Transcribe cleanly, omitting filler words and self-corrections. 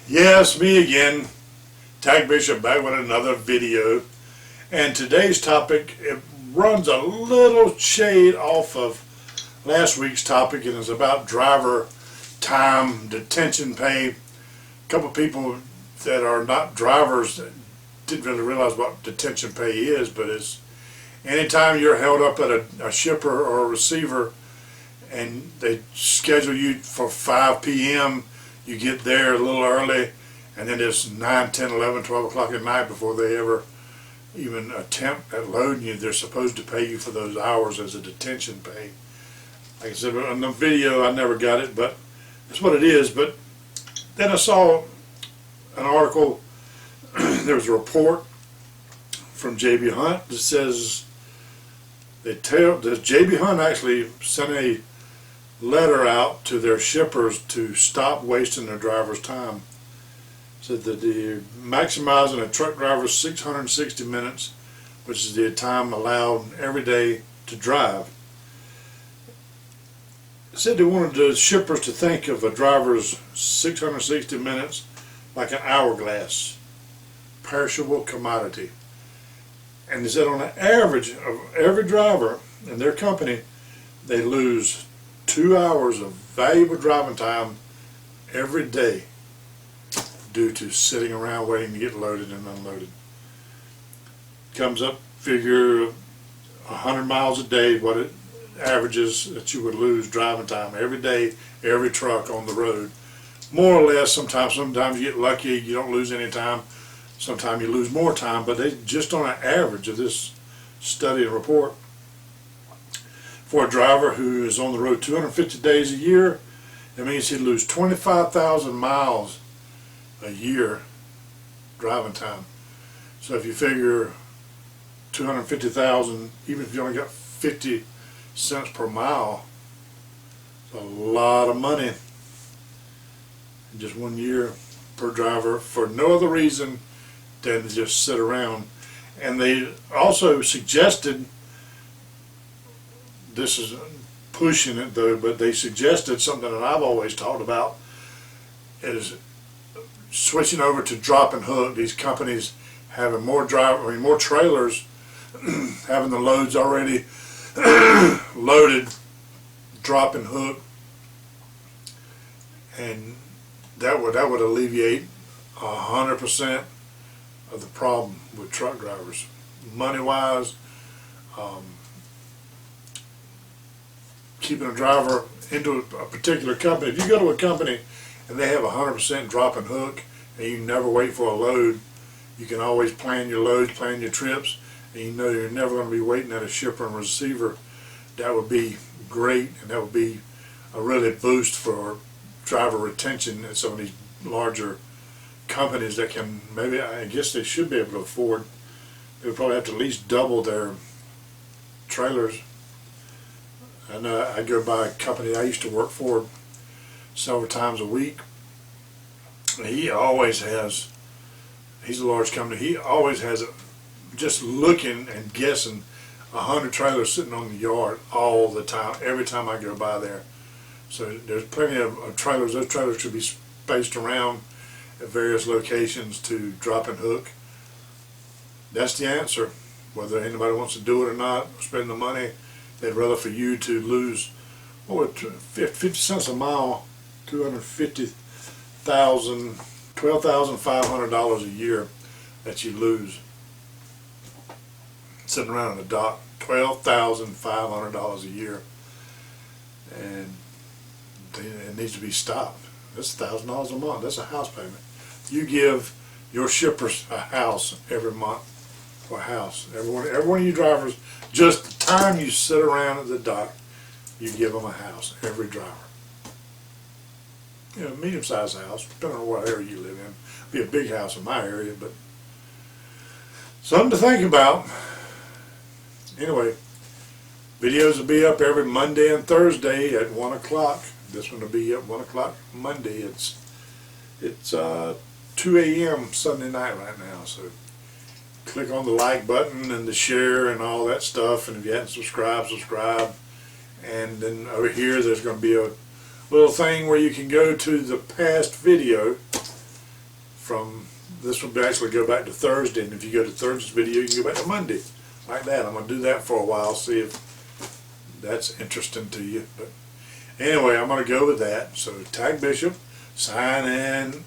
Yes, me again, TacBishop, back with another video. And today's topic, it runs a little shade off of last week's topic, and it's about driver time detention pay. A couple of people that are not drivers didn't really realize what detention pay is, but it's anytime you're held up at a shipper or a receiver and they schedule you for 5 p.m., you get there a little early, and then it's 9, 10, 11, 12 o'clock at night before they ever even attempt at loading you. They're supposed to pay you for those hours as a detention pay. Like I said in the video, I never got it, but that's what it is. But then I saw an article, there was a report from J.B. Hunt that says that J.B. Hunt actually sent a letter out to their shippers to stop wasting their drivers' time. Said that the maximizing a truck driver's 660 minutes, which is the time allowed every day to drive. Said they wanted the shippers to think of a driver's 660 minutes like an hourglass, perishable commodity. And they said on the average of every driver in their company, they lose 2 hours of valuable driving time every day due to sitting around waiting to get loaded and unloaded. Comes up, figure 100 miles a day, what it averages that you would lose driving time every day, every truck on the road. More or less, sometimes you get lucky, you don't lose any time, sometimes you lose more time, but they just on an average of this study and report, for a driver who is on the road 250 days a year, that means he'd lose 25,000 miles a year driving time. So if you figure 250,000, even if you only got 50 cents per mile, it's a lot of money in just 1 year per driver for no other reason than to just sit around. And they also suggested, this is pushing it though, but they suggested something that I've always talked about, is switching over to drop and hook. These companies having more trailers having the loads already loaded, drop and hook, and that would alleviate 100% of the problem with truck drivers, money wise. Keeping a driver into a particular company. If you go to a company and they have 100% drop and hook and you never wait for a load, you can always plan your loads, plan your trips, and you know you're never going to be waiting at a shipper and receiver. That would be great, and that would be a really boost for driver retention at some of these larger companies that can, maybe, I guess they should be able to afford, they would probably have to at least double their trailers. I know I go by a company I used to work for several times a week. He always has, he's a large company, he always has just looking and guessing 100 trailers sitting on the yard all the time, every time I go by there. So there's plenty of trailers. Those trailers should be spaced around at various locations to drop and hook. That's the answer. Whether anybody wants to do it or not, spend the money, they'd rather for you to lose, what would 50 cents a mile, $250,000, $12,500 a year that you lose sitting around in the dock, $12,500 a year, and it needs to be stopped. That's $1,000 a month. That's a house payment. You give your shippers a house every month, or a house. Every one of you drivers, just the time you sit around at the dock, you give them a house, every driver. You know, medium-sized house, depending on what area you live in. Be a big house in my area, but something to think about. Anyway, videos will be up every Monday and Thursday at 1 o'clock. This one will be up 1 o'clock Monday. It's 2 a.m. Sunday night right now, so click on the like button and the share and all that stuff, and if you haven't subscribed, subscribe. And then over here there's going to be a little thing where you can go to the past video from this will actually go back to Thursday, and if you go to Thursday's video, you can go back to Monday, like that. I'm going to do that for a while, see if that's interesting to you. But anyway, I'm going to go with that. So TacBishop, sign in.